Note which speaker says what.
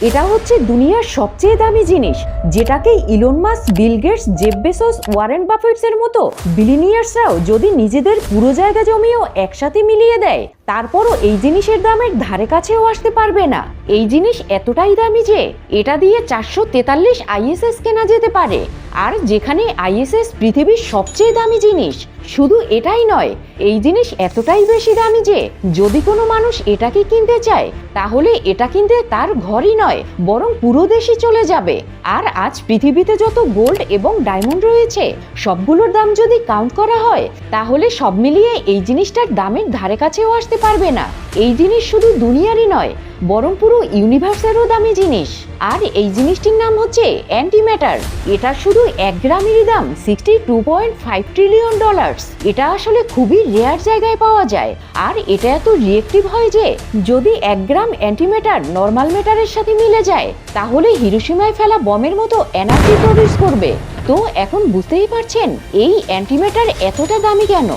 Speaker 1: এটা হচ্ছে দুনিয়ার সবচেয়ে দামি জিনিস, যেটাকে Elon Musk, Bill Gates, Jeff Bezos, Warren বাফেটসের মতো বিলিনিয়ার্সরাও যদি নিজেদের পুরো জায়গা জমিও একসাথে মিলিয়ে দেয়, তারপরও এই জিনিসের দামের ধারে কাছেও আসতে পারবে না। এই জিনিস এতটাই দামি যে এটা দিয়ে 443 আইএসএস কেনা যেতে পারে। আর যেখানে আইএসএস পৃথিবীর সবচেয়ে দামি জিনিস, শুধু এটাই নয়, এই জিনিস এতটাই বেশি দামি যে যদি কোনো মানুষ এটাকে কিনতে চায়, তাহলে এটা কিনতে তার ঘরই নয়, বরং পুরো দেশই চলে যাবে। আর আজ পৃথিবীতে যত গোল্ড এবং ডায়মন্ড রয়েছে, সবগুলোর দাম যদি কাউন্ট করা হয়, তাহলে সব মিলিয়ে এই জিনিসটার দামের ধারে কাছেও আসতে পারবে না। এই জিনিস শুধু দুনিয়ারই নয়, বরং পুরো ইউনিভার্সেরও দামি জিনিস। আর এই জিনিসটির নাম হচ্ছে অ্যান্টিম্যাটার। এটা শুধু 1 গ্রামেরই দাম $62.5 ট্রিলিয়ন। এটা আসলে খুবই রেয়ার জায়গায় পাওয়া যায়। আর এটা এত রিয়েক্টিভ হয় যে যদি 1 গ্রাম অ্যান্টিম্যাটার নর্মাল ম্যাটারের সাথে মিলে যায়, তাহলে হিরোশিমায় ফেলা বমের মতো এনার্জি প্রডিউস করবে। তো এখন বুঝতেই পারছেন এই অ্যান্টিম্যাটার এতটা দামি কেন।